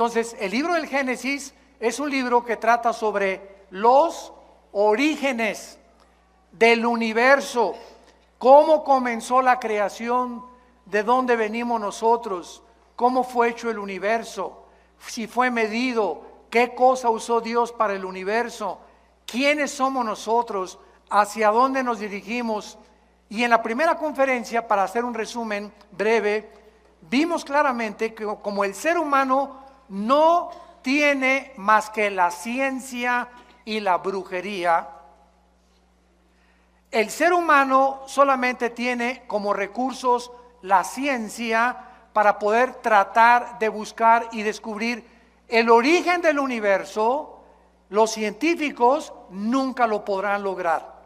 Entonces, el libro del Génesis es un libro que trata sobre los orígenes del universo, cómo comenzó la creación, de dónde venimos nosotros, cómo fue hecho el universo, si fue medido, qué cosa usó Dios para el universo, quiénes somos nosotros, hacia dónde nos dirigimos. Y en la primera conferencia, para hacer un resumen breve, vimos claramente que como el ser humano no tiene más que la ciencia y la brujería, el ser humano solamente tiene como recursos la ciencia para poder tratar de buscar y descubrir el origen del universo. Los científicos nunca lo podrán lograr,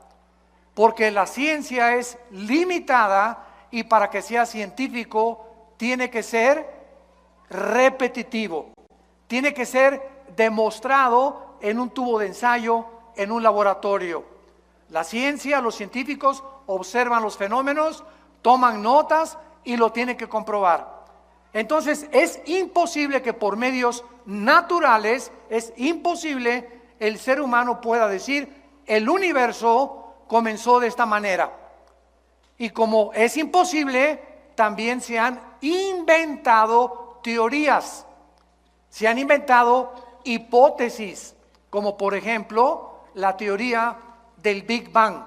porque la ciencia es limitada y para que sea científico tiene que ser repetitivo, tiene que ser demostrado en un tubo de ensayo, en un laboratorio. La ciencia, los científicos observan los fenómenos, toman notas y lo tienen que comprobar. Entonces es imposible que por medios naturales, es imposible el ser humano pueda decir el universo comenzó de esta manera. Y como es imposible, también se han inventado teorías, se han inventado hipótesis, como por ejemplo la teoría del Big Bang,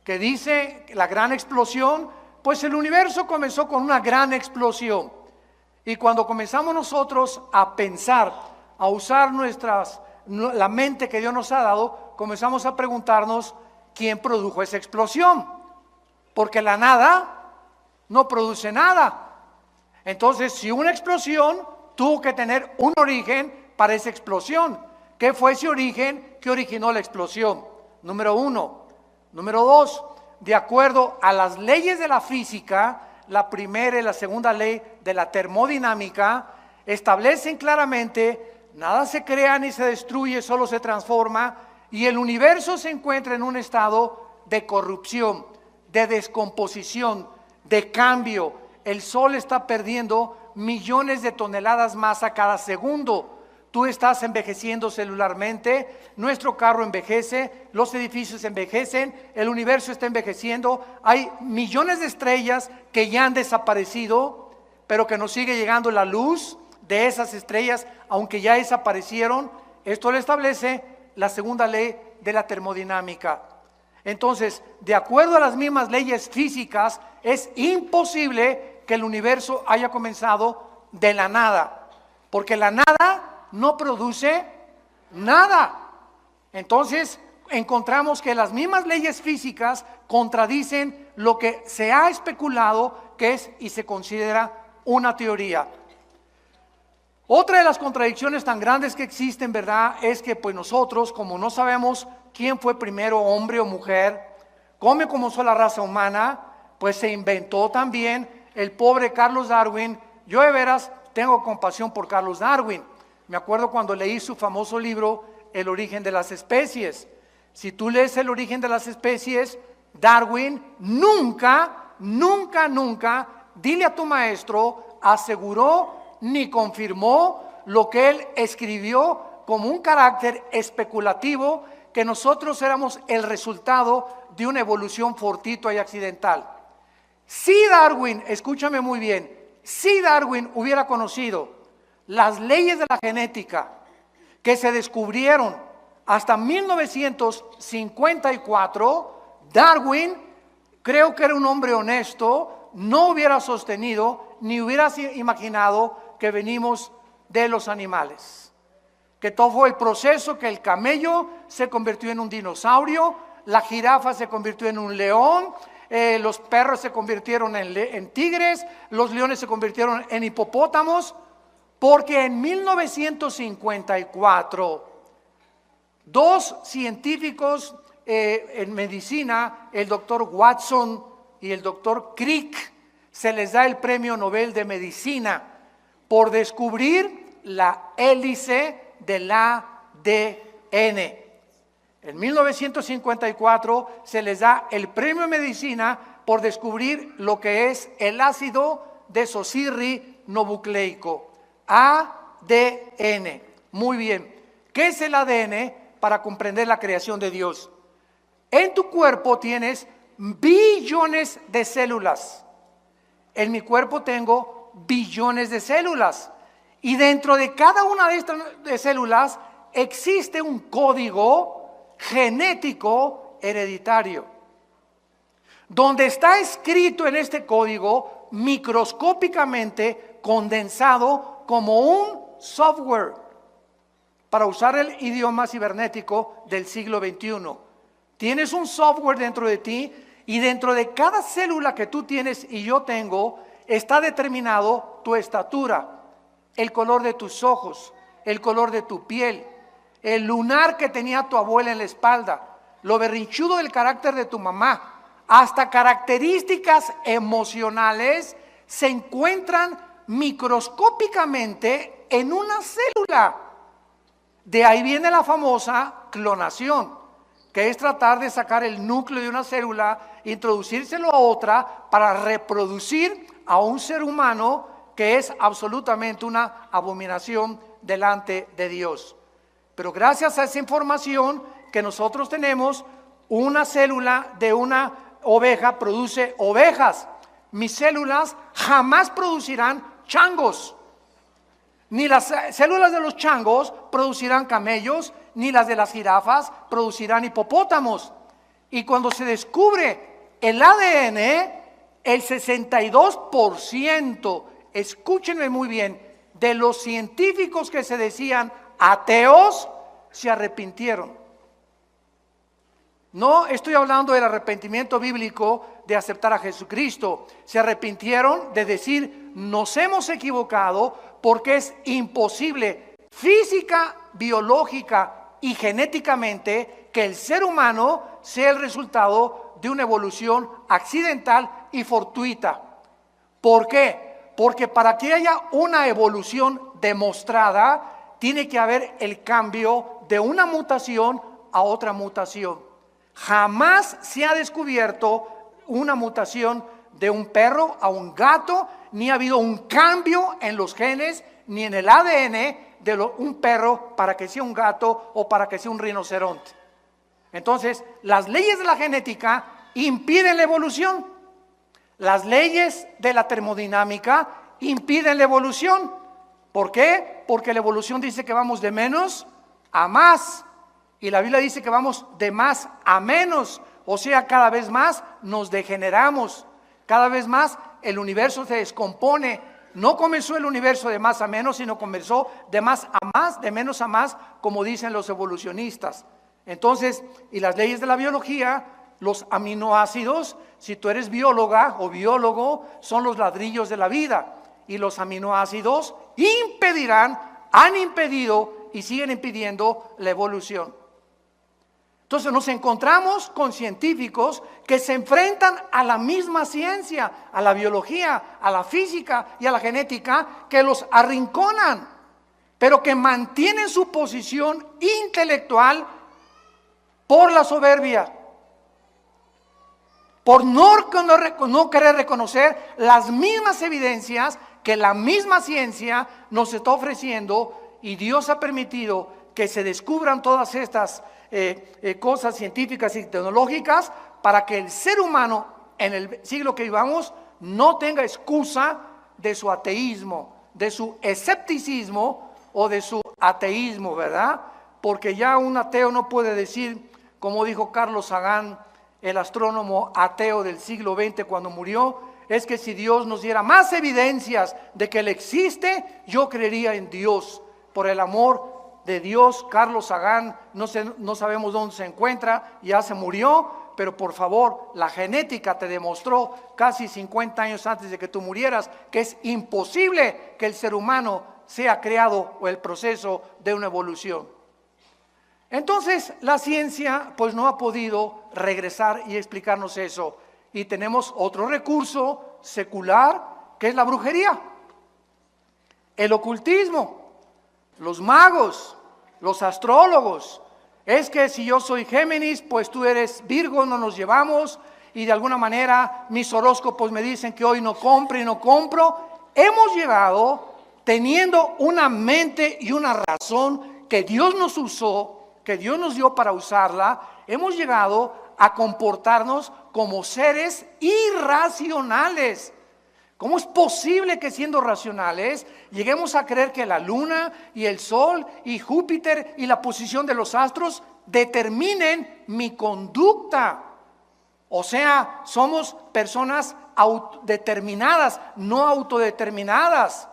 que dice que la gran explosión, pues el universo comenzó con una gran explosión. Y cuando comenzamos nosotros a pensar, a usar la mente que Dios nos ha dado, comenzamos a preguntarnos quién produjo esa explosión, porque la nada no produce nada. Entonces, si una explosión tuvo que tener un origen para esa explosión, ¿qué fue ese origen que originó la explosión? Número uno. Número dos, de acuerdo a las leyes de la física, la primera y la segunda ley de la termodinámica establecen claramente: nada se crea ni se destruye, solo se transforma, y el universo se encuentra en un estado de corrupción, de descomposición, de cambio. El sol está perdiendo millones de toneladas más a cada segundo. Tú estás envejeciendo celularmente, nuestro carro envejece, los edificios envejecen, el universo está envejeciendo. Hay millones de estrellas que ya han desaparecido, pero que nos sigue llegando la luz de esas estrellas, aunque ya desaparecieron. Esto lo establece la segunda ley de la termodinámica. Entonces, de acuerdo a las mismas leyes físicas, es imposible que el universo haya comenzado de la nada, porque la nada no produce nada. Entonces encontramos que las mismas leyes físicas contradicen lo que se ha especulado que es y se considera una teoría. Otra de las contradicciones tan grandes que existen, ¿verdad?, es que pues nosotros, como no sabemos quién fue primero, hombre o mujer, cómo comenzó la raza humana, pues se inventó también el pobre Carlos Darwin. Yo de veras tengo compasión por Carlos Darwin. Me acuerdo cuando leí su famoso libro, El origen de las especies. Si tú lees El origen de las especies, Darwin nunca, dile a tu maestro, aseguró ni confirmó lo que él escribió como un carácter especulativo, que nosotros éramos el resultado de una evolución fortuita y accidental. Si Darwin, escúchame muy bien, si Darwin hubiera conocido las leyes de la genética que se descubrieron hasta 1954, Darwin, creo que era un hombre honesto, no hubiera sostenido ni hubiera imaginado que venimos de los animales, que todo fue el proceso, que el camello se convirtió en un dinosaurio, la jirafa se convirtió en un león, los perros se convirtieron en tigres, los leones se convirtieron en hipopótamos. Porque en 1954, dos científicos en medicina, el doctor Watson y el doctor Crick, se les da el premio Nobel de Medicina por descubrir la hélice del ADN. En 1954 se les da el premio de Medicina por descubrir lo que es el ácido desoxirribonucleico, ADN. Muy bien. ¿Qué es el ADN? Para comprender la creación de Dios. En tu cuerpo tienes billones de células. En mi cuerpo tengo billones de células. Y dentro de cada una de estas células existe un código genético hereditario, donde está escrito en este código microscópicamente condensado como un software, para usar el idioma cibernético del siglo XXI. Tienes un software dentro de ti, y dentro de cada célula que tú tienes y yo tengo está determinado tu estatura, el color de tus ojos, el color de tu piel, el lunar que tenía tu abuela en la espalda, lo berrinchudo del carácter de tu mamá, hasta características emocionales se encuentran microscópicamente en una célula. De ahí viene la famosa clonación, que es tratar de sacar el núcleo de una célula, introducírselo a otra para reproducir a un ser humano, que es absolutamente una abominación delante de Dios. Pero gracias a esa información que nosotros tenemos, una célula de una oveja produce ovejas. Mis células jamás producirán changos. Ni las células de los changos producirán camellos, ni las de las jirafas producirán hipopótamos. Y cuando se descubre el ADN, el 62%, escúchenme muy bien, de los científicos que se decían ateos, se arrepintieron. No estoy hablando del arrepentimiento bíblico de aceptar a Jesucristo. Se arrepintieron de decir, nos hemos equivocado, porque es imposible física, biológica y genéticamente que el ser humano sea el resultado de una evolución accidental y fortuita. ¿Por qué? Porque para que haya una evolución demostrada, tiene que haber el cambio de una mutación a otra mutación. Jamás se ha descubierto una mutación de un perro a un gato, ni ha habido un cambio en los genes, ni en el ADN de un perro para que sea un gato o para que sea un rinoceronte. Entonces, las leyes de la genética impiden la evolución. Las leyes de la termodinámica impiden la evolución. ¿Por qué? Porque la evolución dice que vamos de menos a más. Y la Biblia dice que vamos de más a menos. O sea, cada vez más nos degeneramos. Cada vez más el universo se descompone. No comenzó el universo de más a menos, sino comenzó de más a más, de menos a más, como dicen los evolucionistas. Entonces, y las leyes de la biología, los aminoácidos, si tú eres bióloga o biólogo, son los ladrillos de la vida. Y los aminoácidos impedirán, han impedido y siguen impidiendo la evolución. Entonces nos encontramos con científicos que se enfrentan a la misma ciencia, a la biología, a la física y a la genética, que los arrinconan, pero que mantienen su posición intelectual por la soberbia, por no querer reconocer las mismas evidencias que la misma ciencia nos está ofreciendo, y Dios ha permitido que se descubran todas estas cosas científicas y tecnológicas para que el ser humano en el siglo que vivamos no tenga excusa de su ateísmo, de su escepticismo o de su ateísmo, ¿verdad? Porque ya un ateo no puede decir, como dijo Carlos Sagan, el astrónomo ateo del siglo XX cuando murió, es que si Dios nos diera más evidencias de que Él existe, yo creería en Dios. Por el amor de Dios, Carlos Sagan, no sabemos dónde se encuentra, ya se murió, pero por favor, la genética te demostró casi 50 años antes de que tú murieras que es imposible que el ser humano sea creado o el proceso de una evolución. Entonces, la ciencia pues no ha podido regresar y explicarnos eso, y tenemos otro recurso secular que es la brujería, el ocultismo. Los magos, los astrólogos, es que si yo soy Géminis, pues tú eres Virgo, no nos llevamos, y de alguna manera mis horóscopos me dicen que hoy no compro y no compro. Hemos llegado teniendo una mente y una razón que Dios nos usó, que Dios nos dio para usarla, hemos llegado a comportarnos como seres irracionales. ¿Cómo es posible que siendo racionales lleguemos a creer que la luna y el sol y Júpiter y la posición de los astros determinen mi conducta? O sea, somos personas determinadas, no autodeterminadas,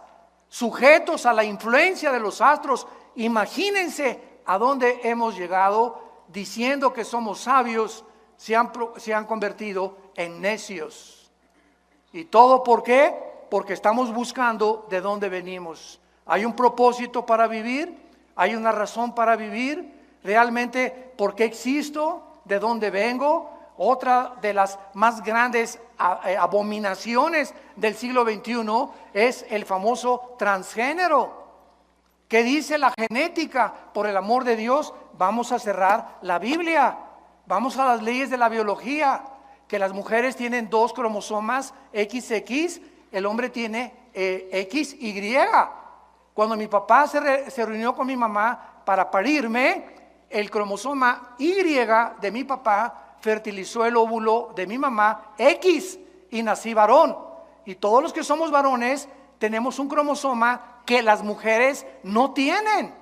sujetos a la influencia de los astros. Imagínense a dónde hemos llegado diciendo que somos sabios, se han convertido en necios. ¿Y todo por qué? Porque estamos buscando de dónde venimos. ¿Hay un propósito para vivir? ¿Hay una razón para vivir? ¿Realmente por qué existo? ¿De dónde vengo? Otra de las más grandes abominaciones del siglo XXI es el famoso transgénero. ¿Qué dice la genética? Por el amor de Dios, vamos a cerrar la Biblia. Vamos a las leyes de la biología, que las mujeres tienen 2 cromosomas XX, el hombre tiene XY. Cuando mi papá se reunió con mi mamá para parirme, el cromosoma Y de mi papá fertilizó el óvulo de mi mamá X y nací varón. Y todos los que somos varones tenemos un cromosoma que las mujeres no tienen.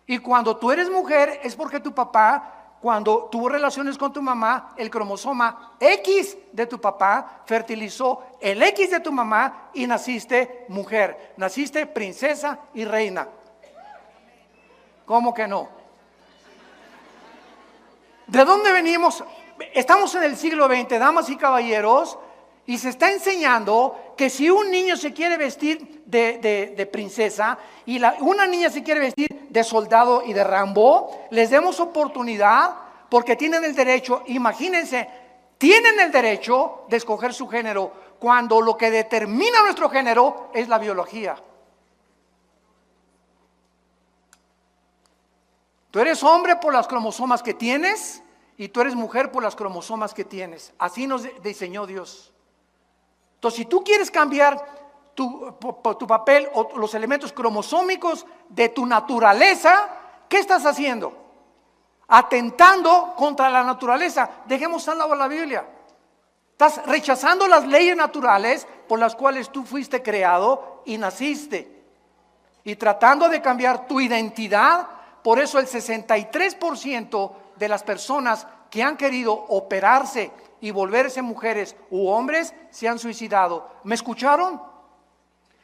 Y cuando tú eres mujer es porque tu papá, cuando tuvo relaciones con tu mamá, el cromosoma X de tu papá fertilizó el X de tu mamá y naciste mujer, naciste princesa y reina. ¿Cómo que no? ¿De dónde venimos? Estamos en el siglo XX, damas y caballeros, y se está enseñando que si un niño se quiere vestir de princesa y una niña se quiere vestir de soldado y de Rambo, les demos oportunidad porque tienen el derecho, imagínense, tienen el derecho de escoger su género cuando lo que determina nuestro género es la biología. Tú eres hombre por las cromosomas que tienes y tú eres mujer por las cromosomas que tienes. Así nos diseñó Dios. Entonces, si tú quieres cambiar tu papel o los elementos cromosómicos de tu naturaleza, ¿qué estás haciendo? Atentando contra la naturaleza. Dejemos al lado la Biblia. Estás rechazando las leyes naturales por las cuales tú fuiste creado y naciste. Y tratando de cambiar tu identidad. Por eso el 63% de las personas que han querido operarse y volverse mujeres u hombres se han suicidado. ¿Me escucharon?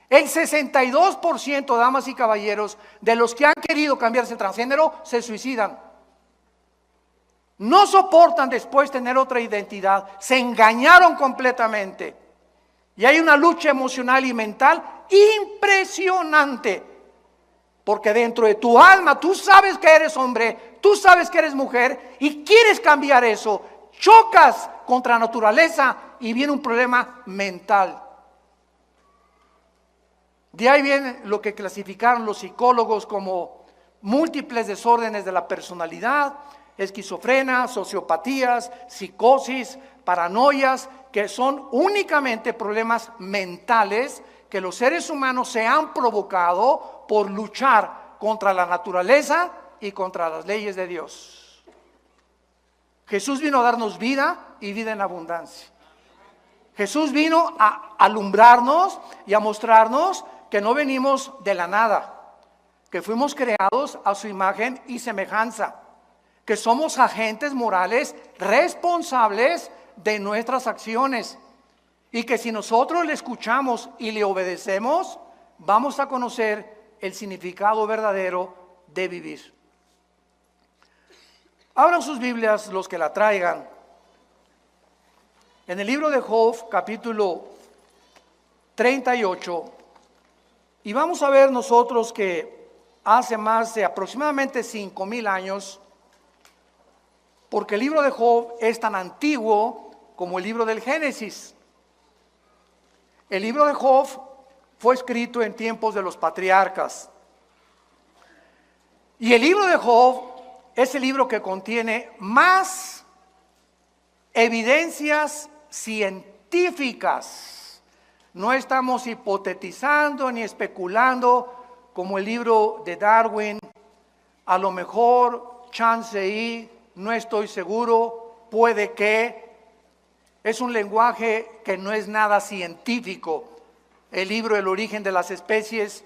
El 62%, damas y caballeros, de los que han querido cambiarse el transgénero se suicidan. No soportan después tener otra identidad. Se engañaron completamente. Y hay una lucha emocional y mental impresionante. Porque dentro de tu alma tú sabes que eres hombre, tú sabes que eres mujer y quieres cambiar eso. Chocas contra la naturaleza y viene un problema mental. De ahí viene lo que clasificaron los psicólogos como múltiples desórdenes de la personalidad, esquizofrenia, sociopatías, psicosis, paranoias, que son únicamente problemas mentales que los seres humanos se han provocado por luchar contra la naturaleza y contra las leyes de Dios. Jesús vino a darnos vida y vida en abundancia. Jesús vino a alumbrarnos y a mostrarnos que no venimos de la nada, que fuimos creados a su imagen y semejanza, que somos agentes morales responsables de nuestras acciones y que si nosotros le escuchamos y le obedecemos, vamos a conocer el significado verdadero de vivir. Abran sus Biblias los que la traigan. En el libro de Job, capítulo 38, y vamos a ver nosotros que hace más de aproximadamente 5,000 años, porque el libro de Job es tan antiguo como el libro del Génesis. El libro de Job fue escrito en tiempos de los patriarcas. Y el libro de Job es el libro que contiene más evidencias científicas No estamos hipotetizando ni especulando como el libro de Darwin. A lo mejor, chance y, no estoy seguro, puede que. Es un lenguaje que no es nada científico. El libro El origen de las especies,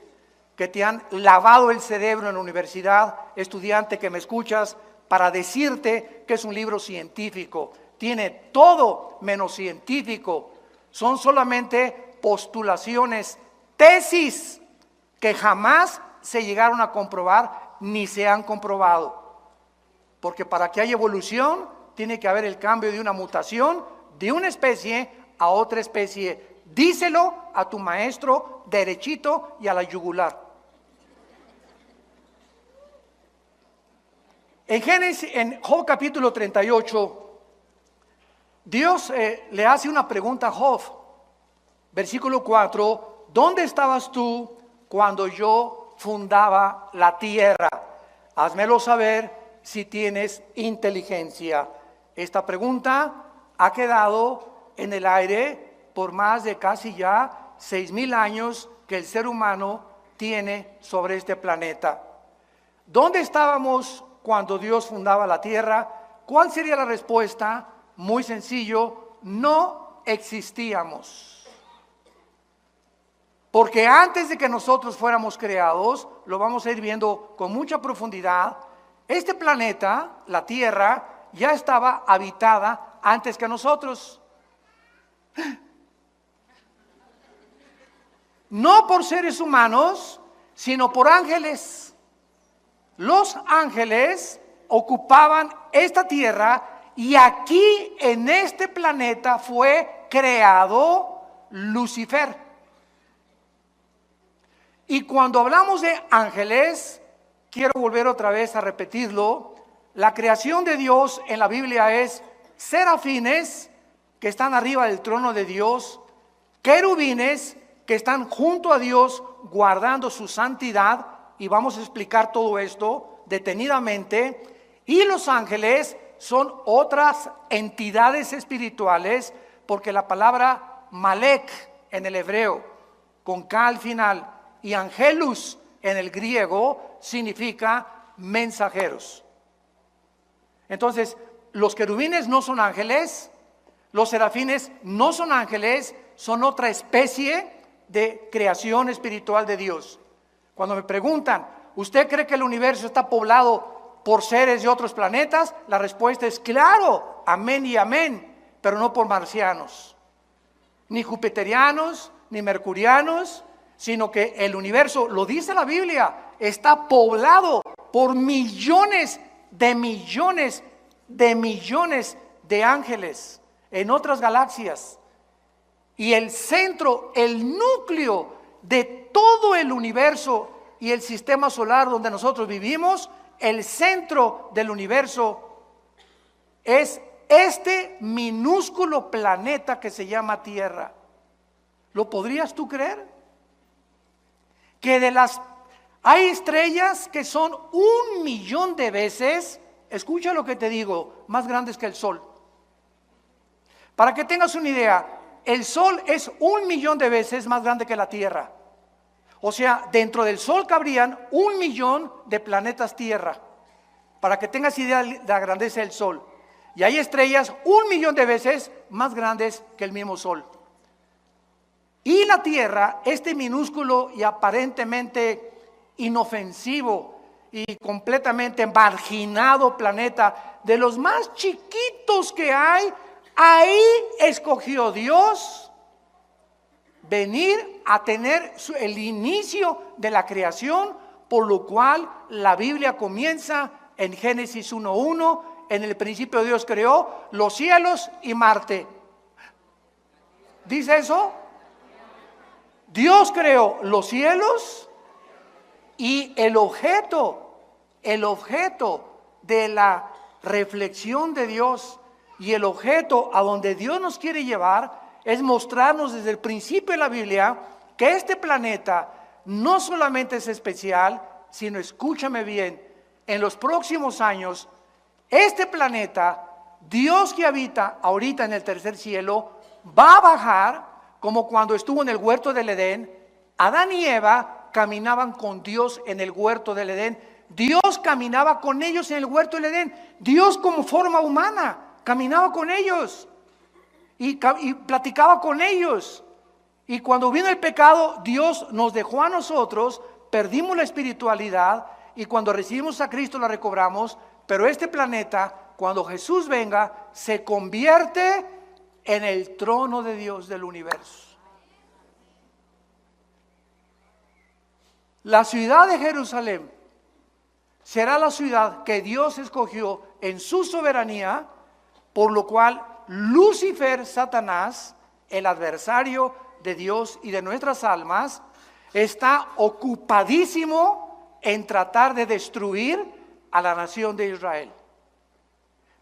que te han lavado el cerebro en la universidad, estudiante que me escuchas, para decirte que es un libro científico. Tiene todo menos científico. Son solamente postulaciones, tesis que jamás se llegaron a comprobar ni se han comprobado. Porque para que haya evolución tiene que haber el cambio de una mutación de una especie a otra especie. Díselo a tu maestro derechito y a la yugular. En Job capítulo 38, Dios le hace una pregunta a Job. Versículo 4, ¿dónde estabas tú cuando yo fundaba la tierra? Házmelo saber si tienes inteligencia. Esta pregunta ha quedado en el aire por más de casi ya 6,000 años que el ser humano tiene sobre este planeta. ¿Dónde estábamos cuando Dios fundaba la tierra? ¿Cuál sería la respuesta? Muy sencillo, no existíamos. Porque antes de que nosotros fuéramos creados, lo vamos a ir viendo con mucha profundidad, este planeta, la tierra, ya estaba habitada antes que nosotros. No por seres humanos, sino por ángeles. Los ángeles ocupaban esta tierra y aquí en este planeta fue creado Lucifer. Y cuando hablamos de ángeles, quiero volver otra vez a repetirlo, la creación de Dios en la Biblia es serafines que están arriba del trono de Dios, querubines que están junto a Dios guardando su santidad, y vamos a explicar todo esto detenidamente, y los ángeles son otras entidades espirituales, porque la palabra Malek en el hebreo, con K al final, y angelus en el griego significa mensajeros. Entonces, los querubines no son ángeles, los serafines no son ángeles, son otra especie de creación espiritual de Dios. Cuando me preguntan, ¿usted cree que el universo está poblado por seres de otros planetas? La respuesta es claro, amén y amén, pero no por marcianos, ni jupiterianos, ni mercurianos, sino que el universo, lo dice la Biblia, está poblado por millones de millones de millones de ángeles en otras galaxias. Y el centro, el núcleo de todo el universo y el sistema solar donde nosotros vivimos, el centro del universo es este minúsculo planeta que se llama Tierra. ¿Lo podrías tú creer? Que hay estrellas que son 1,000,000 de veces, escucha lo que te digo, más grandes que el Sol. Para que tengas una idea, el Sol es 1,000,000 de veces más grande que la Tierra. O sea, dentro del Sol cabrían 1,000,000 de planetas Tierra. Para que tengas idea de la grandeza del Sol. Y hay estrellas 1,000,000 de veces más grandes que el mismo Sol. Y la Tierra, este minúsculo y aparentemente inofensivo y completamente marginado planeta, de los más chiquitos que hay, ahí escogió Dios venir a tener el inicio de la creación, por lo cual la Biblia comienza en Génesis 1:1, en el principio Dios creó los cielos y Marte. ¿Dice eso? Dios creó los cielos y el objeto de la reflexión de Dios y el objeto a donde Dios nos quiere llevar es mostrarnos desde el principio de la Biblia que este planeta no solamente es especial, sino, escúchame bien, en los próximos años, este planeta, Dios que habita ahorita en el tercer cielo, va a bajar como cuando estuvo en el huerto del Edén. Adán y Eva caminaban con Dios en el huerto del Edén. Dios caminaba con ellos en el huerto del Edén. Dios como forma humana caminaba con ellos y platicaba con ellos. Y cuando vino el pecado, Dios nos dejó a nosotros, perdimos la espiritualidad y cuando recibimos a Cristo la recobramos. Pero este planeta, cuando Jesús venga, se convierte en el trono de Dios del universo. La ciudad de Jerusalén será la ciudad que Dios escogió en su soberanía, por lo cual Lucifer, Satanás, el adversario de Dios y de nuestras almas, está ocupadísimo en tratar de destruir a la nación de Israel.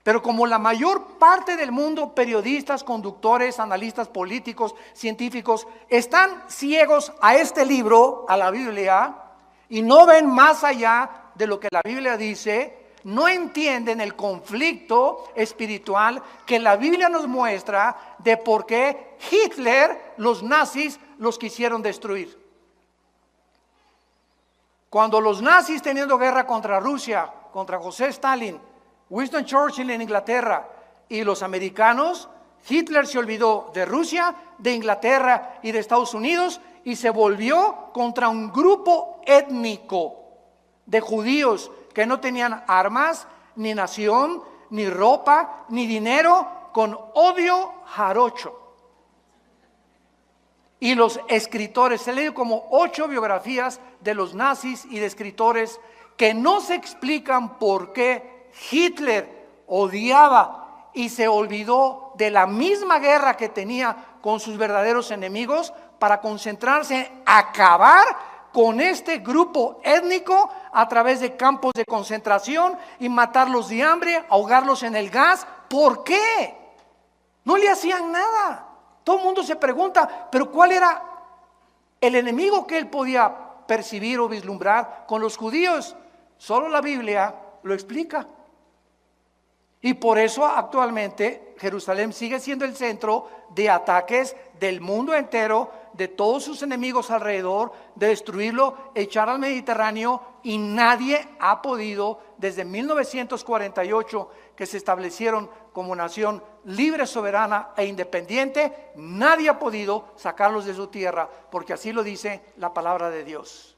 Pero como la mayor parte del mundo, periodistas, conductores, analistas políticos, científicos, están ciegos a este libro, a la Biblia, y no ven más allá de lo que la Biblia dice, no entienden el conflicto espiritual que la Biblia nos muestra de por qué Hitler, los nazis, los quisieron destruir. Cuando los nazis teniendo guerra contra Rusia, contra José Stalin, Winston Churchill en Inglaterra y los americanos, Hitler se olvidó de Rusia, de Inglaterra y de Estados Unidos y se volvió contra un grupo étnico de judíos que no tenían armas, ni nación, ni ropa, ni dinero, con odio jarocho. Y los escritores, se leen como 8 biografías de los nazis y de escritores que no se explican por qué Hitler odiaba y se olvidó de la misma guerra que tenía con sus verdaderos enemigos para concentrarse en acabar con este grupo étnico a través de campos de concentración y matarlos de hambre, ahogarlos en el gas. ¿Por qué? No le hacían nada. Todo el mundo se pregunta, pero ¿cuál era el enemigo que él podía percibir o vislumbrar con los judíos? Solo la Biblia lo explica. Y por eso actualmente Jerusalén sigue siendo el centro de ataques del mundo entero, de todos sus enemigos alrededor, de destruirlo, echar al Mediterráneo, y nadie ha podido, desde 1948, que se establecieron como nación libre, soberana e independiente, nadie ha podido sacarlos de su tierra, porque así lo dice la palabra de Dios.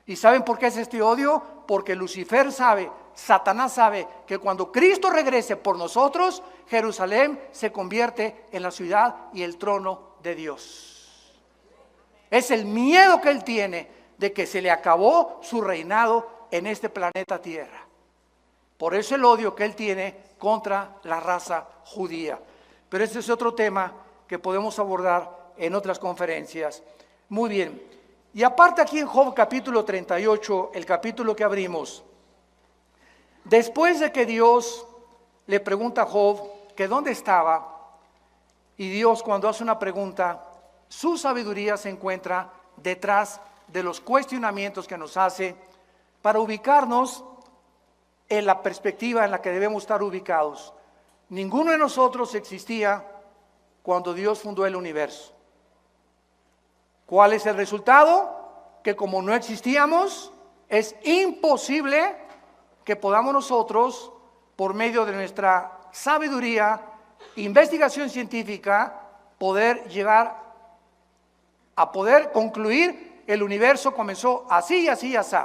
¿Y saben por qué es este odio? Porque Lucifer sabe, Satanás sabe que cuando Cristo regrese por nosotros, Jerusalén se convierte en la ciudad y el trono de Dios. Es el miedo que él tiene de que se le acabó su reinado en este planeta Tierra. Por eso el odio que él tiene contra la raza judía. Pero este es otro tema que podemos abordar en otras conferencias. Muy bien. Y aparte aquí en Job capítulo 38, el capítulo que abrimos, después de que Dios le pregunta a Job que dónde estaba, y Dios cuando hace una pregunta, su sabiduría se encuentra detrás de los cuestionamientos que nos hace para ubicarnos en la perspectiva en la que debemos estar ubicados. Ninguno de nosotros existía cuando Dios fundó el universo. ¿Cuál es el resultado? Que como no existíamos, es imposible que podamos nosotros, por medio de nuestra sabiduría, investigación científica, poder llegar a poder concluir el universo comenzó así y así y así.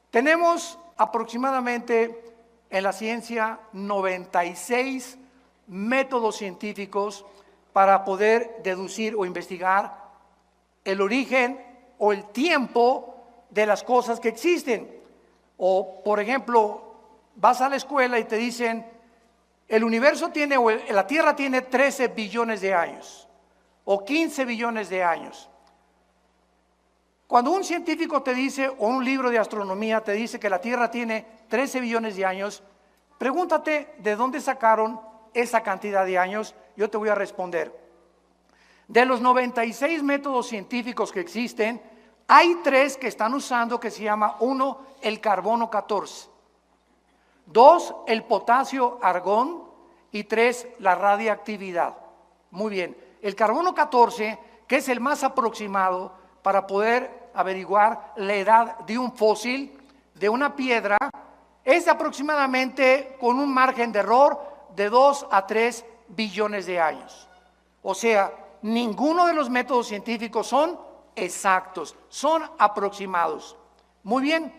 Tenemos aproximadamente en la ciencia 96 métodos científicos para poder deducir o investigar el origen o el tiempo de las cosas que existen. O, por ejemplo, vas a la escuela y te dicen, el universo tiene, o la Tierra tiene 13 billones de años, o 15 billones de años. Cuando un científico te dice, o un libro de astronomía te dice que la Tierra tiene 13 billones de años, pregúntate de dónde sacaron esa cantidad de años. Yo te voy a responder. De los 96 métodos científicos que existen, hay 3 que están usando que se llama, 1, el carbono 14, 2, el potasio argón y 3, la radiactividad. Muy bien, el carbono 14, que es el más aproximado para poder averiguar la edad de un fósil, de una piedra, es aproximadamente con un margen de error de 2 a 3 billones de años. O sea, ninguno de los métodos científicos son exactos, son aproximados. Muy bien,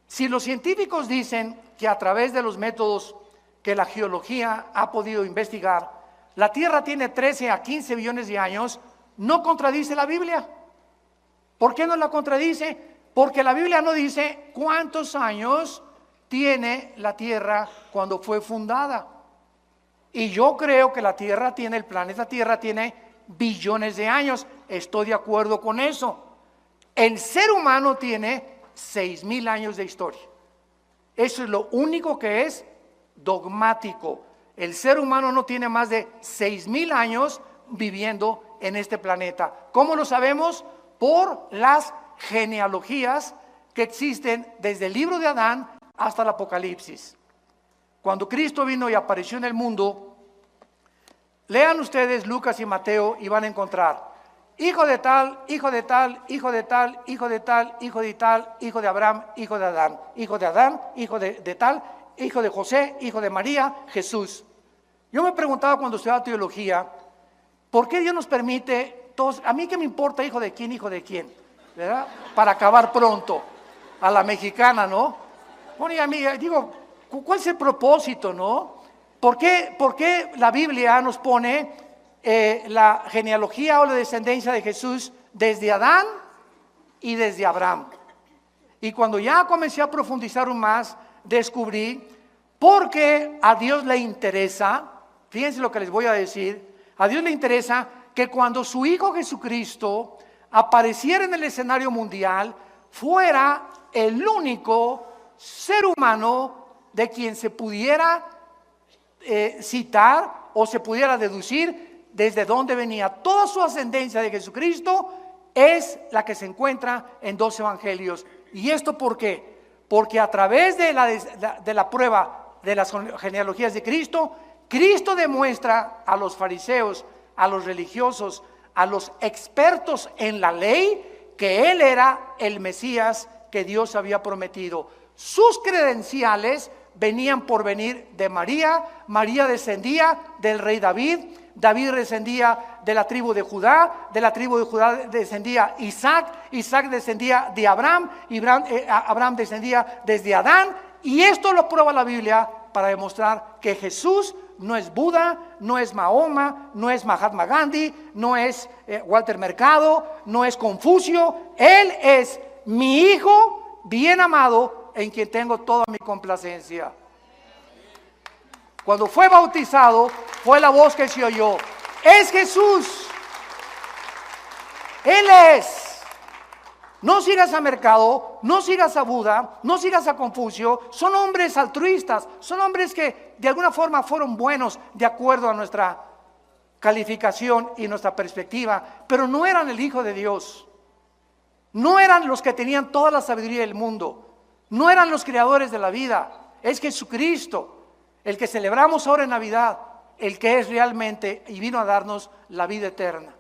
si los científicos dicen que a través de los métodos que la geología ha podido investigar, la Tierra tiene 13 a 15 billones de años, ¿no contradice la Biblia? ¿Por qué no la contradice? Porque la Biblia no dice cuántos años tiene la Tierra cuando fue fundada. Y yo creo que el planeta Tierra tiene billones de años. Estoy de acuerdo con eso. El ser humano tiene 6,000 años de historia. Eso es lo único que es dogmático. El ser humano no tiene más de 6,000 años viviendo en este planeta. ¿Cómo lo sabemos? Por las genealogías que existen desde el libro de Adán hasta el Apocalipsis. Cuando Cristo vino y apareció en el mundo, lean ustedes Lucas y Mateo y van a encontrar hijo de tal, hijo de tal, hijo de tal, hijo de tal, hijo de tal, hijo de Abraham, hijo de Adán, hijo de Adán, hijo de tal, hijo de José, hijo de María, Jesús. Yo me preguntaba cuando estudiaba teología, ¿por qué Dios nos permite todos? A mí qué me importa hijo de quién, ¿verdad? Para acabar pronto, a la mexicana, ¿no? Bueno, y a mí, digo, ¿cuál es el propósito, no? ¿Por qué la Biblia nos pone la genealogía o la descendencia de Jesús desde Adán y desde Abraham? Y cuando ya comencé a profundizar aún más, descubrí porque a Dios le interesa, fíjense lo que les voy a decir, a Dios le interesa que cuando su Hijo Jesucristo apareciera en el escenario mundial, fuera el único ser humano de quien se pudiera citar o se pudiera deducir desde dónde venía. Toda su ascendencia de Jesucristo es la que se encuentra en 2 evangelios. ¿Y esto por qué? Porque a través de la prueba de las genealogías de Cristo, Cristo demuestra a los fariseos, a los religiosos, a los expertos en la ley, que Él era el Mesías que Dios había prometido. Sus credenciales venían por venir de María. María descendía del rey David. David descendía de la tribu de Judá. De la tribu de Judá descendía Isaac. Isaac descendía de Abraham. Abraham descendía desde Adán. Y esto lo prueba la Biblia para demostrar que Jesús no es Buda, no es Mahoma, no es Mahatma Gandhi, no es Walter Mercado, no es Confucio. Él es mi Hijo bien amado, en quien tengo toda mi complacencia. Cuando fue bautizado, fue la voz que se oyó: es Jesús, Él es. No sigas a Mercado, no sigas a Buda, no sigas a Confucio. Son hombres altruistas, son hombres que de alguna forma fueron buenos de acuerdo a nuestra calificación y nuestra perspectiva, pero no eran el Hijo de Dios. No eran los que tenían toda la sabiduría del mundo. No eran los creadores de la vida. Es Jesucristo, el que celebramos ahora en Navidad, el que es realmente y vino a darnos la vida eterna.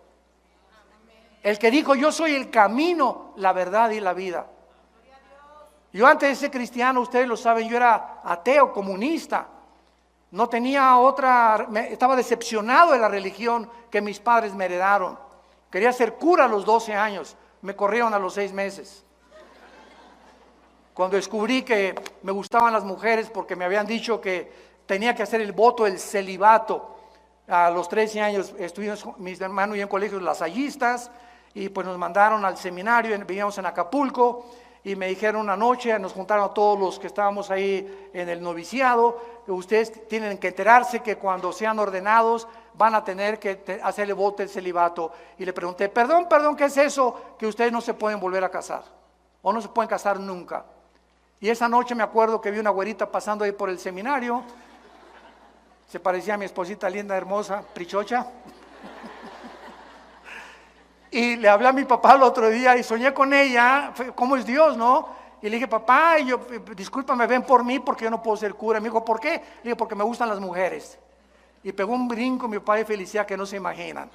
El que dijo: yo soy el camino, la verdad y la vida. Yo antes de ser cristiano, ustedes lo saben, yo era ateo, comunista. No tenía estaba decepcionado de la religión que mis padres me heredaron. Quería ser cura a los 12 años, me corrieron a los 6 meses. Cuando descubrí que me gustaban las mujeres porque me habían dicho que tenía que hacer el voto del celibato. A los 13 años estuvimos mis hermanos y yo en colegios lasallistas, y pues nos mandaron al seminario, vivíamos en Acapulco, y me dijeron una noche, nos juntaron a todos los que estábamos ahí en el noviciado, que ustedes tienen que enterarse que cuando sean ordenados van a tener que hacer el voto del celibato. Y le pregunté: perdón, ¿qué es eso? Que ustedes no se pueden volver a casar, o no se pueden casar nunca. Y esa noche me acuerdo que vi una güerita pasando ahí por el seminario, se parecía a mi esposita linda, hermosa, prichocha. Y le hablé a mi papá el otro día y soñé con ella, ¿cómo es Dios, no? Y le dije: papá, discúlpame, ven por mí porque yo no puedo ser cura. Me dijo: ¿por qué? Le dije: porque me gustan las mujeres. Y pegó un brinco mi papá de felicidad que no se imaginan.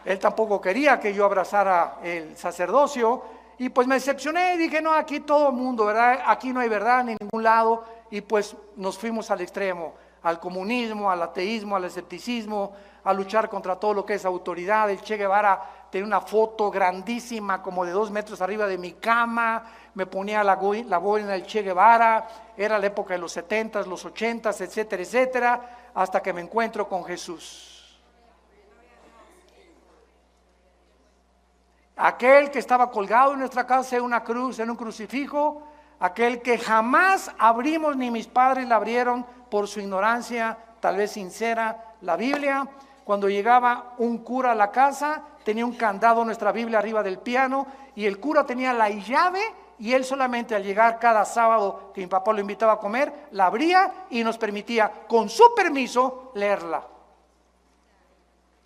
Él tampoco quería que yo abrazara el sacerdocio y pues me decepcioné y dije, no, aquí todo el mundo, ¿verdad? Aquí no hay verdad ni en ningún lado y pues nos fuimos al extremo, al comunismo, al ateísmo, al escepticismo, a luchar contra todo lo que es autoridad. El Che Guevara tenía una foto grandísima como de 2 metros arriba de mi cama, me ponía la boina del Che Guevara, era la época de los 70s, los 80s, etcétera, etcétera, hasta que me encuentro con Jesús. Aquel que estaba colgado en nuestra casa en una cruz, en un crucifijo, aquel que jamás abrimos ni mis padres la abrieron por su ignorancia, tal vez sincera, la Biblia. Cuando llegaba un cura a la casa, tenía un candado nuestra Biblia arriba del piano y el cura tenía la llave y él solamente al llegar cada sábado que mi papá lo invitaba a comer, la abría y nos permitía, con su permiso, leerla.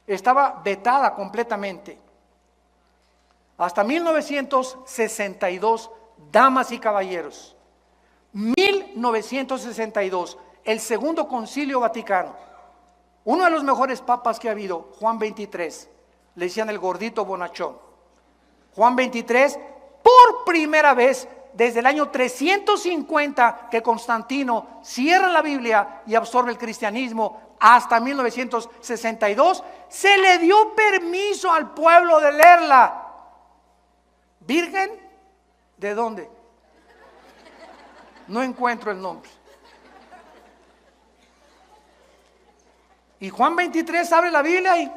Estaba vetada completamente. Hasta 1962, damas y caballeros, 1962, el Segundo Concilio Vaticano, uno de los mejores papas que ha habido, Juan XXIII, le decían el gordito bonachón. Juan XXIII, por primera vez desde el año 350 que Constantino cierra la Biblia y absorbe el cristianismo, hasta 1962, se le dio permiso al pueblo de leerla. ¿Virgen? ¿De dónde? No encuentro el nombre. Y Juan 23 abre la Biblia y...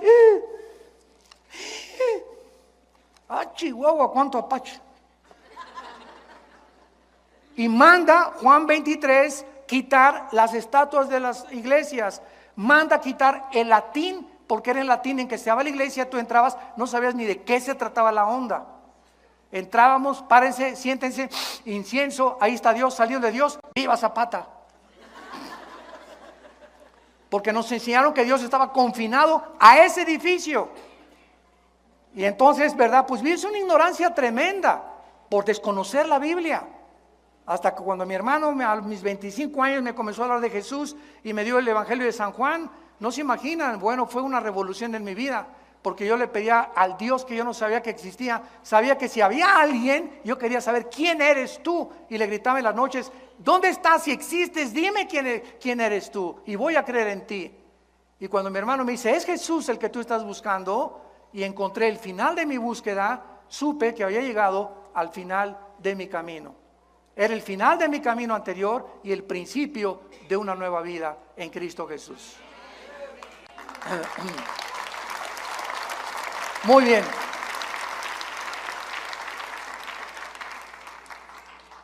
Chihuahua, cuánto apache. Y manda Juan 23 quitar las estatuas de las iglesias. Manda quitar el latín, porque era en latín en que se daba la iglesia, tú entrabas, no sabías ni de qué se trataba la onda. Entrábamos, párense, siéntense, incienso, ahí está Dios, salió de Dios, viva Zapata. Porque nos enseñaron que Dios estaba confinado a ese edificio. Y entonces, ¿verdad? Pues es una ignorancia tremenda por desconocer la Biblia. Hasta que cuando mi hermano a mis 25 años me comenzó a hablar de Jesús y me dio el Evangelio de San Juan, no se imaginan, bueno, fue una revolución en mi vida. Porque yo le pedía al Dios que yo no sabía que existía, sabía que si había alguien, yo quería saber quién eres tú, y le gritaba en las noches, ¿dónde estás? Si existes, dime quién eres tú, y voy a creer en ti. Y cuando mi hermano me dice, es Jesús el que tú estás buscando, y encontré el final de mi búsqueda, supe que había llegado al final de mi camino. Era el final de mi camino anterior y el principio de una nueva vida en Cristo Jesús. Muy bien.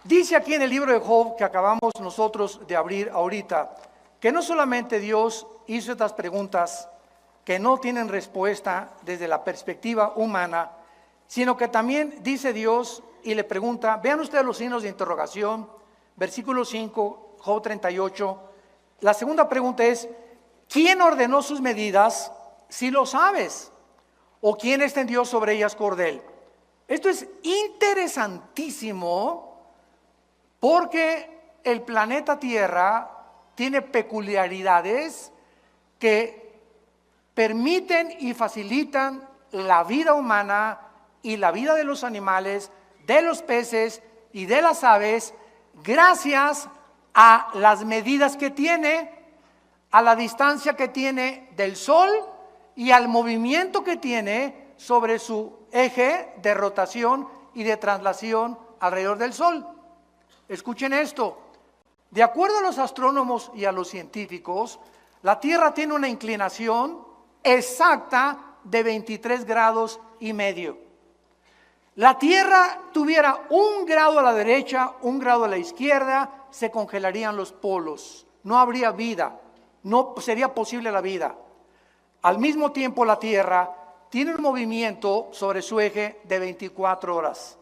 Dice aquí en el libro de Job que acabamos nosotros de abrir ahorita, que no solamente Dios hizo estas preguntas que no tienen respuesta desde la perspectiva humana, sino que también dice Dios y le pregunta, vean ustedes los signos de interrogación, versículo 5, Job 38. La segunda pregunta es, ¿quién ordenó sus medidas si lo sabes? ¿O quién extendió sobre ellas cordel? Esto es interesantísimo porque el planeta Tierra tiene peculiaridades que permiten y facilitan la vida humana y la vida de los animales, de los peces y de las aves, gracias a las medidas que tiene, a la distancia que tiene del Sol y al movimiento que tiene sobre su eje de rotación y de traslación alrededor del Sol. Escuchen esto. De acuerdo a los astrónomos y a los científicos, la Tierra tiene una inclinación exacta de 23 grados y medio. La Tierra tuviera 1 grado a la derecha, 1 grado a la izquierda, se congelarían los polos. No habría vida, no sería posible la vida. Al mismo tiempo la Tierra tiene un movimiento sobre su eje de 24 horas.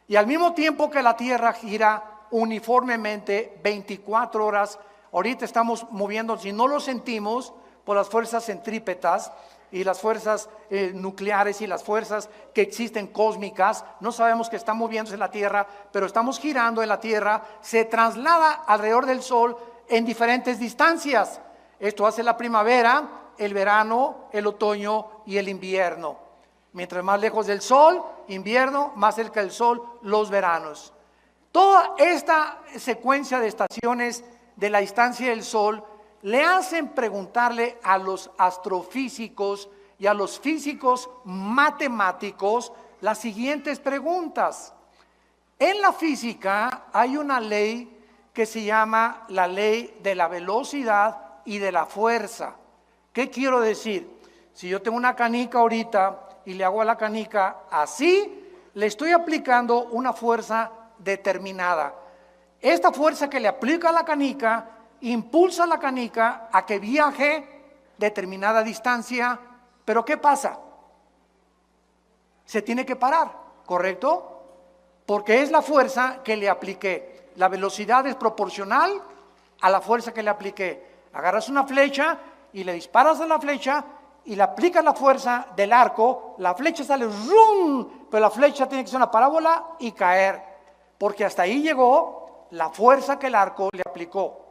Y al mismo tiempo que la Tierra gira uniformemente 24 horas, ahorita estamos moviendo, si no lo sentimos, por las fuerzas centrípetas y las fuerzas nucleares y las fuerzas que existen cósmicas, no sabemos que está moviéndose la Tierra, pero estamos girando en la Tierra, se traslada alrededor del Sol en diferentes distancias. Esto hace la primavera, el verano, el otoño y el invierno. Mientras más lejos del sol, invierno, más cerca del sol, los veranos. Toda esta secuencia de estaciones de la distancia del sol le hacen preguntarle a los astrofísicos y a los físicos matemáticos las siguientes preguntas. En la física hay una ley que se llama la ley de la velocidad y de la fuerza. ¿Qué quiero decir? Si yo tengo una canica ahorita y le hago a la canica así, le estoy aplicando una fuerza determinada. Esta fuerza que le aplica a la canica impulsa a la canica a que viaje determinada distancia, pero ¿qué pasa? Se tiene que parar, ¿correcto? Porque es la fuerza que le apliqué. La velocidad es proporcional a la fuerza que le apliqué. Agarras una flecha y le disparas a la flecha y le aplicas la fuerza del arco, la flecha sale ¡rum! Pero la flecha tiene que ser una parábola y caer, porque hasta ahí llegó la fuerza que el arco le aplicó.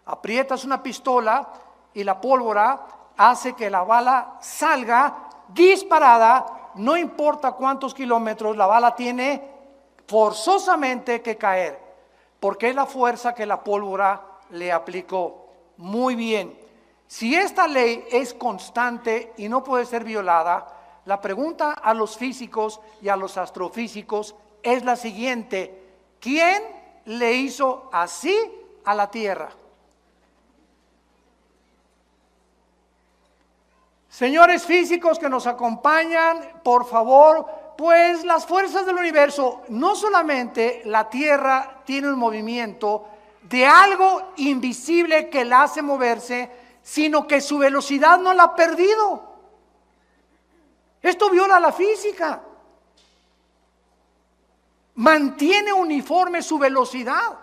Aprietas una pistola y la pólvora hace que la bala salga disparada, no importa cuántos kilómetros, la bala tiene forzosamente que caer, porque es la fuerza que la pólvora le aplicó. Muy bien, si esta ley es constante y no puede ser violada, la pregunta a los físicos y a los astrofísicos es la siguiente: ¿quién le hizo así a la Tierra? Señores físicos que nos acompañan, por favor, pues las fuerzas del universo, no solamente la Tierra tiene un movimiento de algo invisible que la hace moverse, sino que su velocidad no la ha perdido. Esto viola la física. Mantiene uniforme su velocidad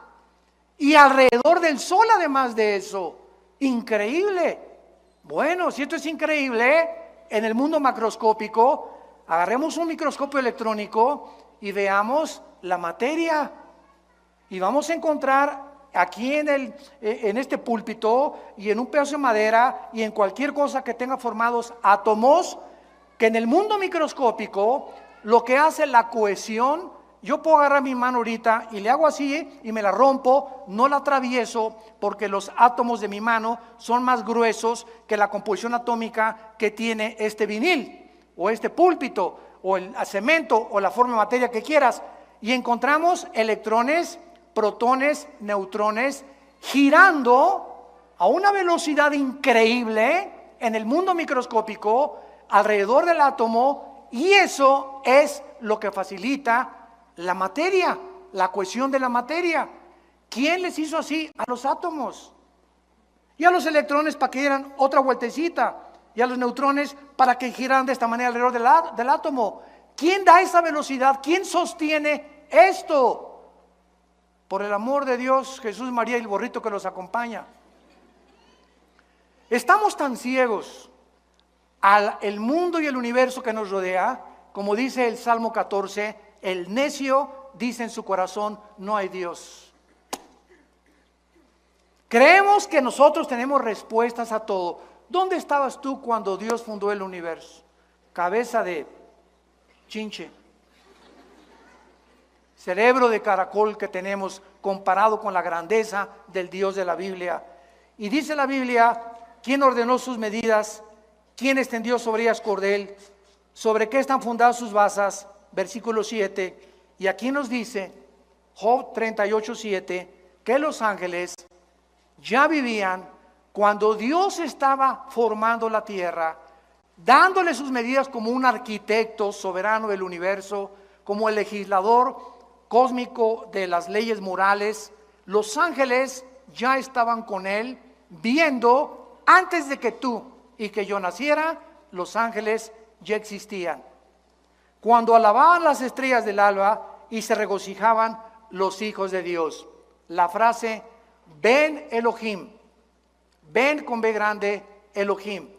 y alrededor del Sol, además de eso. Increíble. Bueno, si esto es increíble, en el mundo macroscópico, agarremos un microscopio electrónico y veamos la materia. Y vamos a encontrar aquí en este púlpito y en un pedazo de madera y en cualquier cosa que tenga formados átomos, que en el mundo microscópico lo que hace la cohesión, yo puedo agarrar mi mano ahorita y le hago así y me la rompo, no la atravieso porque los átomos de mi mano son más gruesos que la composición atómica que tiene este vinil o este púlpito o el cemento o la forma de materia que quieras, y encontramos electrones, protones, neutrones girando a una velocidad increíble en el mundo microscópico alrededor del átomo, y eso es lo que facilita la materia, la cohesión de la materia. ¿Quién les hizo así a los átomos? Y a los electrones para que dieran otra vueltecita, y a los neutrones para que giraran de esta manera alrededor del átomo. ¿Quién da esa velocidad? ¿Quién sostiene esto? Por el amor de Dios, Jesús, María y el borrito que los acompaña. Estamos tan ciegos al mundo y el universo que nos rodea, como dice el Salmo 14, el necio dice en su corazón, no hay Dios. Creemos que nosotros tenemos respuestas a todo. ¿Dónde estabas tú cuando Dios fundó el universo? Cabeza de chinche, cerebro de caracol que tenemos comparado con la grandeza del Dios de la Biblia. Y dice la Biblia, ¿quién ordenó sus medidas? ¿Quién extendió sobre ellas cordel? ¿Sobre qué están fundadas sus basas? Versículo 7. Y aquí nos dice, Job 38:7, que los ángeles ya vivían cuando Dios estaba formando la tierra, dándole sus medidas como un arquitecto soberano del universo, como el legislador cósmico de las leyes morales. Los ángeles ya estaban con él, viendo antes de que tú y que yo naciera, los ángeles ya existían. Cuando alababan las estrellas del alba y se regocijaban los hijos de Dios. La frase, Ben Elohim, Ben con B grande, Elohim,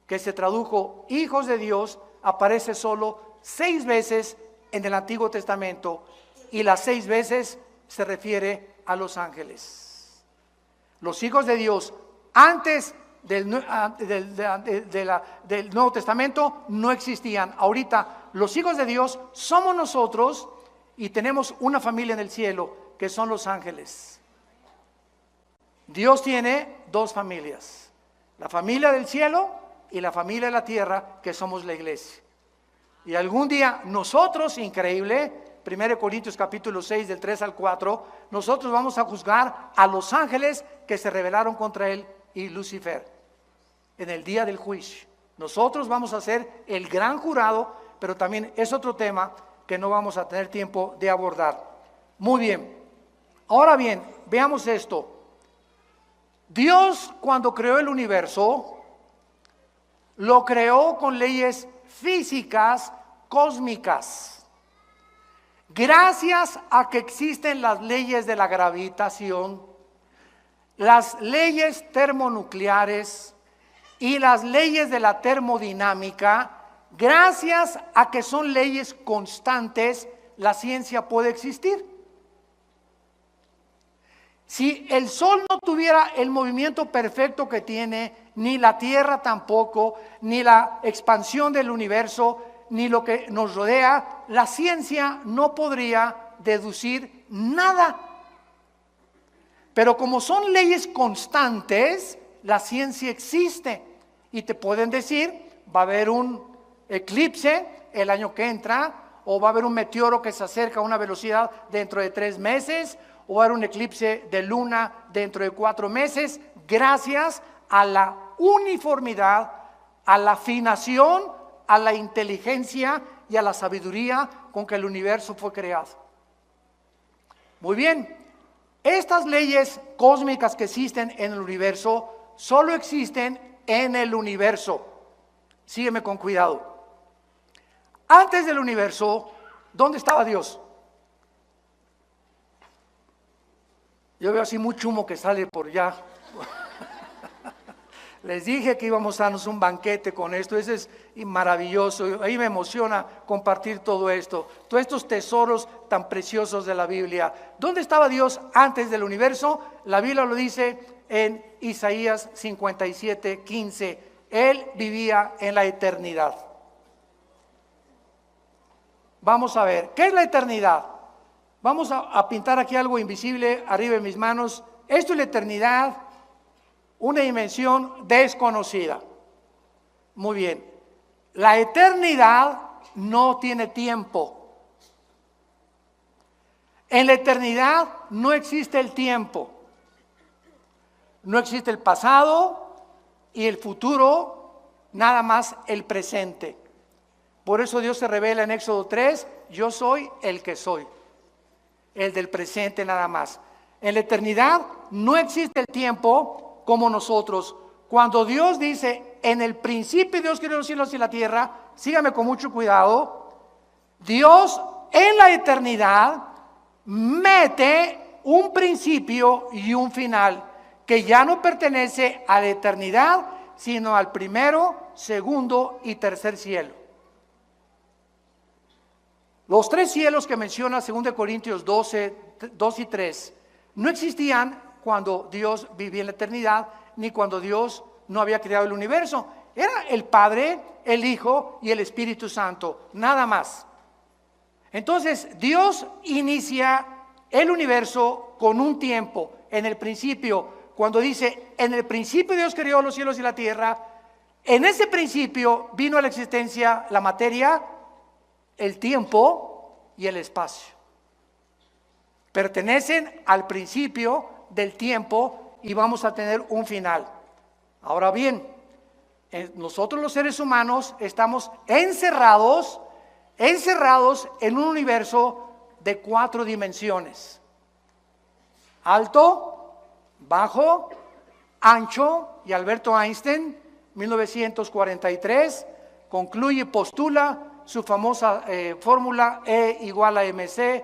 que se tradujo hijos de Dios, aparece solo 6 veces en el Antiguo Testamento, y las 6 veces se refiere a los ángeles. Los hijos de Dios antes del Nuevo Testamento no existían. Ahorita los hijos de Dios somos nosotros y tenemos una familia en el cielo que son los ángeles. Dios tiene dos familias, la familia del cielo y la familia de la tierra, que somos la iglesia. Y algún día nosotros, increíble, 1 Corintios capítulo 6 del 3 al 4, nosotros vamos a juzgar a los ángeles que se rebelaron contra él y Lucifer en el día del juicio. Nosotros vamos a ser el gran jurado, pero también es otro tema que no vamos a tener tiempo de abordar. Muy bien, ahora bien, veamos esto. Dios, cuando creó el universo, lo creó con leyes físicas cósmicas. Gracias a que existen las leyes de la gravitación, las leyes termonucleares y las leyes de la termodinámica, gracias a que son leyes constantes, la ciencia puede existir. Si el Sol no tuviera el movimiento perfecto que tiene, ni la Tierra tampoco, ni la expansión del universo, ni lo que nos rodea, la ciencia no podría deducir nada. Pero como son leyes constantes, la ciencia existe. Y te pueden decir, va a haber un eclipse el año que entra, o va a haber un meteoro que se acerca a una velocidad dentro de 3 meses, o va a haber un eclipse de luna dentro de 4 meses, gracias a la uniformidad, a la afinación, a la inteligencia y a la sabiduría con que el universo fue creado. Muy bien, estas leyes cósmicas que existen en el universo, solo existen en el universo. Sígueme con cuidado. Antes del universo, ¿dónde estaba Dios? Yo veo así mucho humo que sale por allá. Les dije que íbamos a darnos un banquete con esto. Eso es maravilloso. Ahí me emociona compartir todo esto. Todos estos tesoros tan preciosos de la Biblia. ¿Dónde estaba Dios antes del universo? La Biblia lo dice en Isaías 57:15. Él vivía en la eternidad. Vamos a ver, ¿qué es la eternidad? Vamos a pintar aquí algo invisible arriba de mis manos. Esto es la eternidad, una dimensión desconocida. Muy bien. La eternidad no tiene tiempo. En la eternidad no existe el tiempo. No existe el pasado y el futuro, nada más el presente. Por eso Dios se revela en Éxodo 3, yo soy el que soy. El del presente nada más. En la eternidad no existe el tiempo como nosotros. Cuando Dios dice, en el principio Dios creó los cielos y la tierra, sígame con mucho cuidado, Dios en la eternidad mete un principio y un final que ya no pertenece a la eternidad, sino al primero, segundo y tercer cielo. Los 3 cielos que menciona 2 Corintios 12, 2 y 3, no existían cuando Dios vivía en la eternidad, ni cuando Dios no había creado el universo. Era el Padre, el Hijo y el Espíritu Santo, nada más. Entonces, Dios inicia el universo con un tiempo. En el principio, cuando dice, en el principio Dios creó los cielos y la tierra, en ese principio vino a la existencia la materia, el tiempo y el espacio. Pertenecen al principio del tiempo y vamos a tener un final. Ahora bien, nosotros los seres humanos estamos encerrados en un universo de 4 dimensiones. Alto, bajo, ancho, y Alberto Einstein, 1943, concluye y postula su famosa fórmula E igual a mc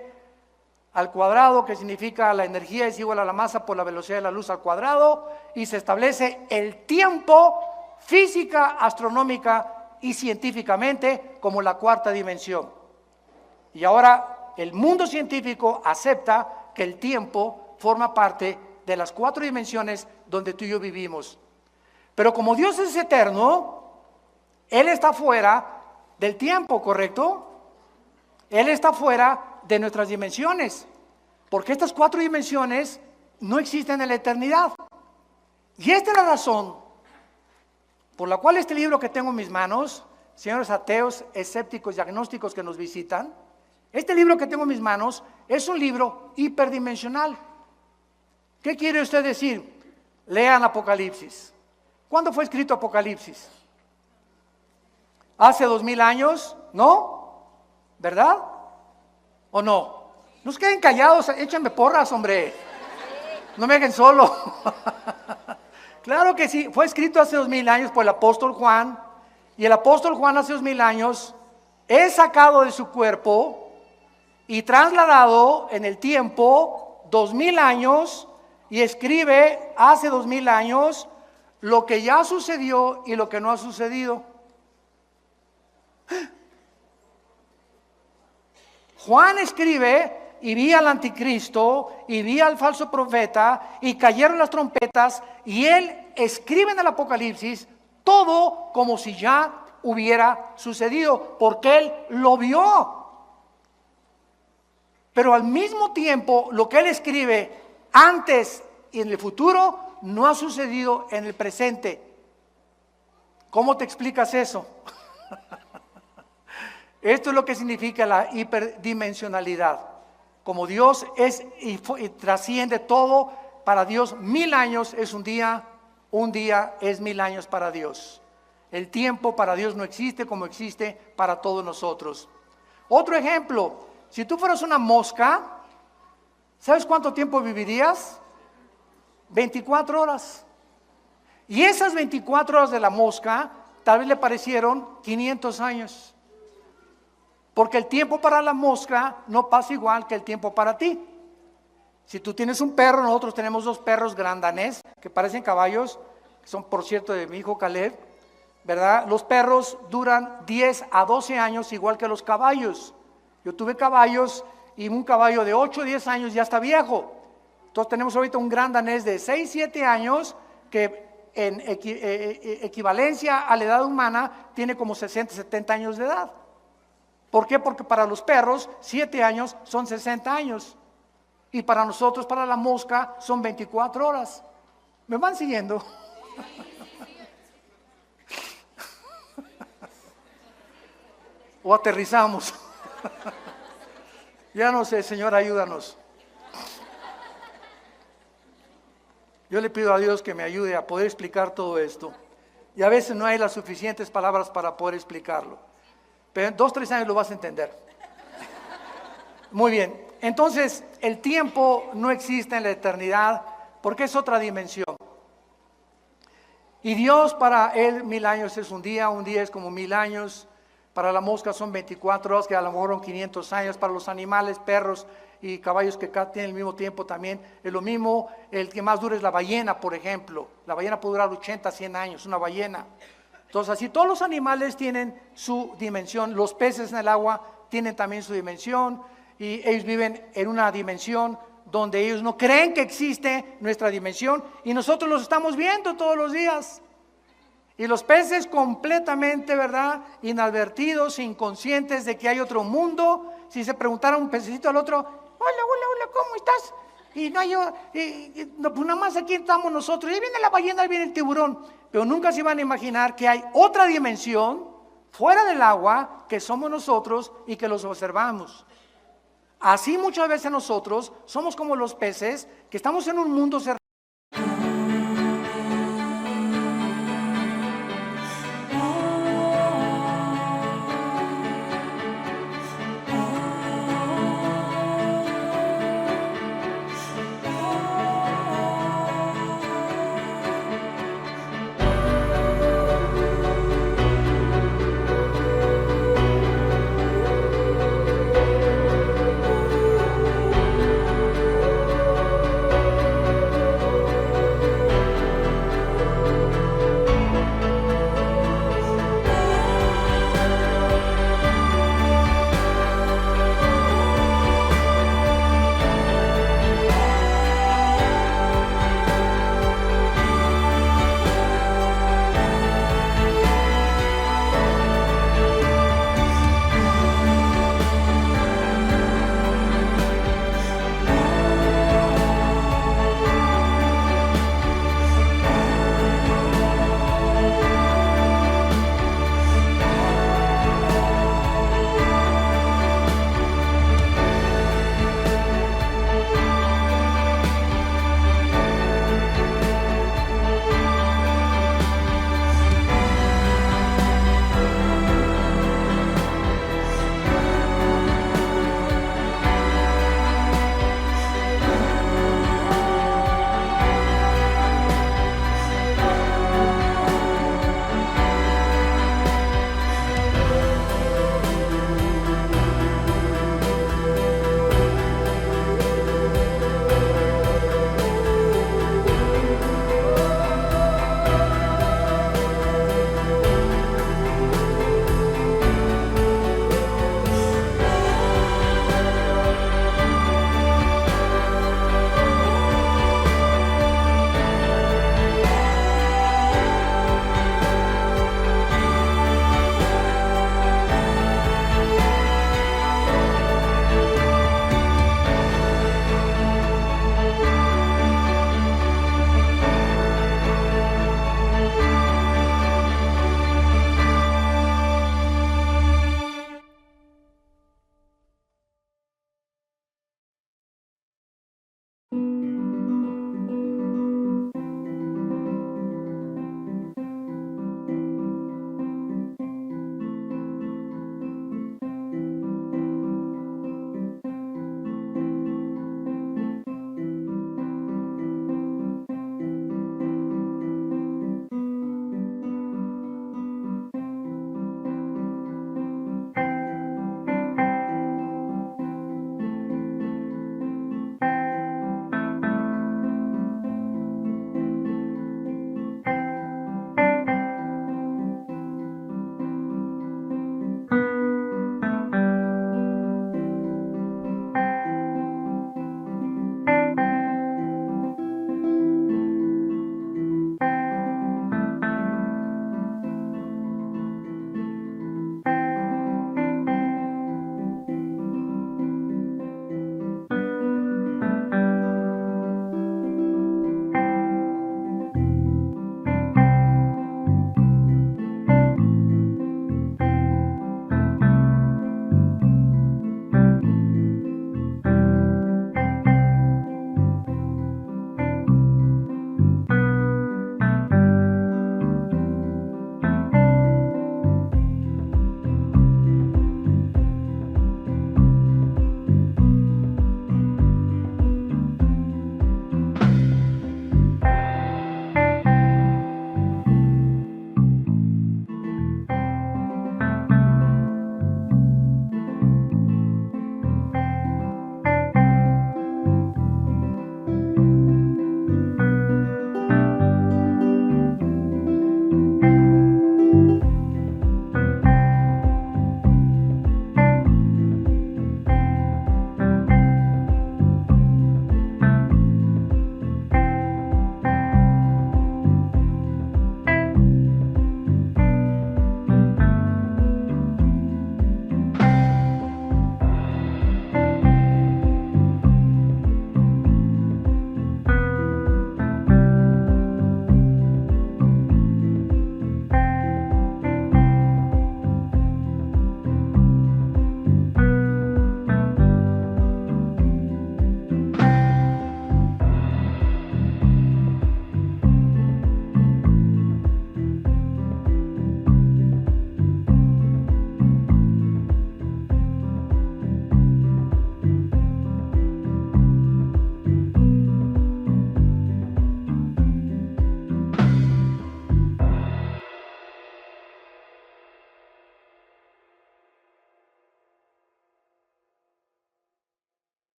al cuadrado, que significa la energía es igual a la masa por la velocidad de la luz al cuadrado, y se establece el tiempo física, astronómica y científicamente como la 4ª dimensión. Y ahora el mundo científico acepta que el tiempo forma parte de las 4 dimensiones donde tú y yo vivimos. Pero como Dios es eterno, Él está fuera del tiempo, ¿correcto? Él está fuera de nuestras dimensiones, porque estas 4 dimensiones no existen en la eternidad. Y esta es la razón por la cual este libro que tengo en mis manos, señores ateos, escépticos y agnósticos que nos visitan, este libro que tengo en mis manos es un libro hiperdimensional. ¿Qué quiere usted decir? Lean Apocalipsis. ¿Cuándo fue escrito Apocalipsis? ¿Hace 2000 años? ¿No? ¿Verdad? ¿O no? No se queden callados, échenme porras, hombre. No me dejen solo. Claro que sí, fue escrito hace 2000 años por el apóstol Juan. Y el apóstol Juan hace 2000 años es sacado de su cuerpo y trasladado en el tiempo 2000 años y escribe hace 2000 años lo que ya sucedió y lo que no ha sucedido. Juan escribe y vi al anticristo y vi al falso profeta y cayeron las trompetas y él escribe en el Apocalipsis todo como si ya hubiera sucedido porque él lo vio. Pero al mismo tiempo lo que él escribe antes y en el futuro no ha sucedido en el presente. ¿Cómo te explicas eso? Esto es lo que significa la hiperdimensionalidad. Como Dios es y trasciende todo, para Dios 1000 años es un día es 1000 años para Dios. El tiempo para Dios no existe como existe para todos nosotros. Otro ejemplo, si tú fueras una mosca, ¿sabes cuánto tiempo vivirías? 24 horas. Y esas 24 horas de la mosca tal vez le parecieron 500 años. Porque el tiempo para la mosca no pasa igual que el tiempo para ti. Si tú tienes un perro, nosotros tenemos 2 perros grandanés que parecen caballos, que son por cierto de mi hijo Caleb, ¿verdad? Los perros duran 10 a 12 años igual que los caballos. Yo tuve caballos y un caballo de 8 o 10 años ya está viejo. Entonces tenemos ahorita un gran danés de 6, 7 años que en equivalencia a la edad humana tiene como 60, 70 años de edad. ¿Por qué? Porque para los perros 7 años son 60 años y para nosotros, para la mosca, son 24 horas. ¿Me van siguiendo? O aterrizamos. Ya no sé, Señor, ayúdanos. Yo le pido a Dios que me ayude a poder explicar todo esto. Y a veces no hay las suficientes palabras para poder explicarlo. Pero en 2, 3 años lo vas a entender. Muy bien, entonces el tiempo no existe en la eternidad porque es otra dimensión. Y Dios para él 1000 años es un día es como 1000 años. Para la mosca son 24 horas, que a lo mejor son 500 años. Para los animales, perros y caballos que tienen el mismo tiempo también es lo mismo. El que más dura es la ballena, por ejemplo. La ballena puede durar 80, 100 años, una ballena. Entonces así todos los animales tienen su dimensión. Los peces en el agua tienen también su dimensión y ellos viven en una dimensión donde ellos no creen que existe nuestra dimensión y nosotros los estamos viendo todos los días. Y los peces completamente, ¿verdad?, inadvertidos, inconscientes de que hay otro mundo. Si se preguntara un pececito al otro, hola, ¿cómo estás? Y no hay, no, pues nada más aquí estamos nosotros. Ahí viene la ballena, ahí viene el tiburón. Pero nunca se van a imaginar que hay otra dimensión fuera del agua que somos nosotros y que los observamos. Así muchas veces nosotros somos como los peces que estamos en un mundo cerrado.